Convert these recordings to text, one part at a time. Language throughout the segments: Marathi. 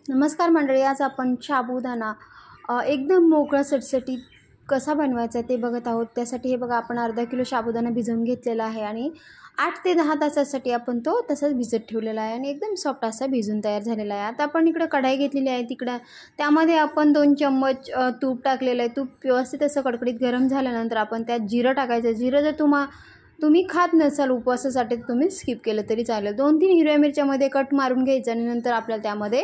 नमस्कार मंडळी, आज आपण साबुदाणा एकदम मोकळा सटसटीत कसा बनवायचा ते बघत आहोत। त्यासाठी हे बघा, आपण अर्धा किलो साबुदाणा भिजवून घेतलेला आहे आणि 8 ते 10 तासासाठी आपण तो तसाच भिजत ठेवलेला आहे आणि एकदम सॉफ्ट असा भिजून तयार झालेला आहे। आता आपण इकडे कढाई घेतलेली आहे, तिकडे त्यामध्ये आपण 2 चम्मच तूप टाकलेलं आहे। तूप व्यवस्थित असं कडकडीत गरम झाल्यानंतर आपण त्यात जिरं टाकायचं। जिरं जर तुम्ही खात नसाल उपवासासाठी तर तुम्ही स्किप केलं तरी चालेल। 2-3 हिरव्या मिरच्यामध्ये कट मारून घ्यायचं आणि नंतर आपल्याला त्यामध्ये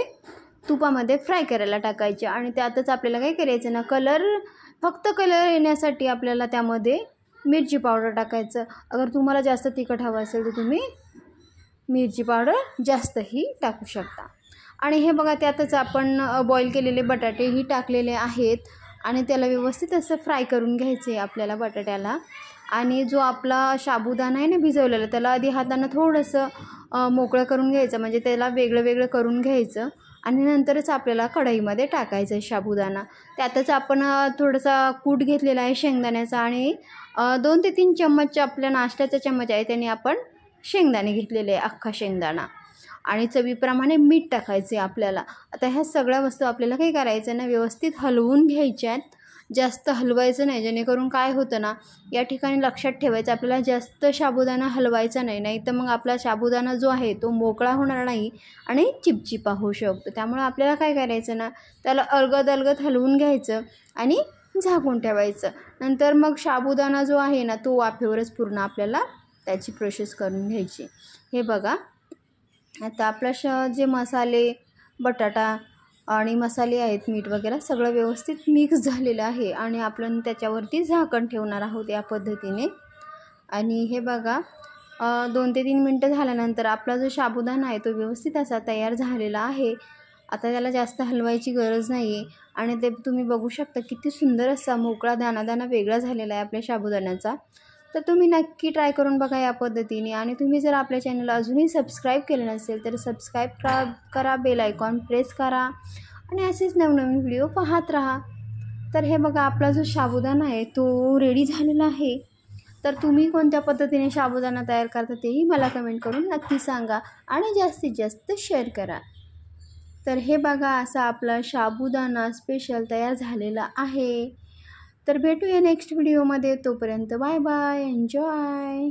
तुपामध्ये फ्राय करायला टाकायचे आणि त्यातच आपल्याला काय करायचं ना, फक्त कलर येण्यासाठी आपल्याला त्यामध्ये मिरची पावडर टाकायचं। अगर तुम्हाला जास्त तिखट हवं असेल तर तुम्ही मिरची पावडर जास्तही टाकू शकता। आणि हे बघा, त्यातच आपण बॉईल केलेले बटाटेही टाकलेले आहेत आणि त्याला व्यवस्थित असं फ्राय करून घ्यायचे आपल्याला आणि जो आपला साबुदाणा आहे ना भिजवलेला, त्याला आधी हाताने थोडंसं मोकळं करून घ्यायचं, म्हणजे त्याला वेगळं करून घ्यायचं आणि नंतरच आपल्याला कढईमध्ये टाकायचं आहे साबुदाणा। त्यातच आपण थोडासा कूट घेतलेला आहे शेंगदाण्याचा आणि 2 ते 3 चम्मच आपल्या नाश्त्याचा चम्मच आहे त्याने आपण शेंगदाणे घेतलेले आहे, अख्खा शेंगदाणा, आणि चवीप्रमाणे मीठ टाकायचे आपल्याला। आता ह्या सगळ्या वस्तू आपल्याला काय करायचं ना, व्यवस्थित हलवून घ्यायच्या आहेत, जास्त हलवायचं नाही। जेणेकरून काय होतं ना, या ठिकाणी लक्षात ठेवायचं, आपल्याला जास्त साबुदाणा हलवायचा नाही तर मग आपला साबुदाणा जो आहे तो मोकळा होणार नाही आणि चिपचिपा होऊ शकतो। त्यामुळे आपल्याला काय करायचं ना, त्याला अलगद हलवून घ्यायचं आणि झाकून ठेवायचं। नंतर मग साबुदाणा जो आहे ना तो वाफेवरच पूर्ण आपल्याला त्याची प्रोसेस करून घ्यायची। हे बघा, आता आपला जे मसाले, बटाटा आणि मसाले आहेत, मीठ वगैरे सगळं व्यवस्थित मिक्स झालेलं आहे आणि आपण त्याच्यावरती झाकण ठेवणार आहोत या पद्धतीने। आणि हे बघा, 2 ते 3 मिनटं झाल्यानंतर आपला जो साबुदाणा आहे तो व्यवस्थित असा तयार झालेला आहे। आता त्याला जास्त हलवायची गरज नाही आहे आणि ते तुम्ही बघू शकता किती सुंदर असा मोकळा दाणा वेगळा झालेला आहे आपल्या साबुदाण्याचा। तर तुम्ही नक्की ट्राय करून बघा या पद्धतीने। आणि तुम्ही जर आपल्या चॅनलला अजूनही सबस्क्राईब केलं नसेल तर सबस्क्राईब करा, बेल आयकॉन प्रेस करा आणि असेच नवनवीन व्हिडिओ पाहत राहा। तर हे बघा, आपला जो साबुदाणा आहे तो रेडी झालेला आहे। तर तुम्ही कोणत्या पद्धतीने साबुदाणा तयार करता तेही मला कमेंट करून नक्की सांगा आणि जास्तीत जास्त शेअर करा। तर हे बघा, असा आपला साबुदाणा स्पेशल तयार झालेला आहे। तर भेटूया नेक्स्ट व्हिडिओमध्ये, तोपर्यंत बाय बाय, एन्जॉय।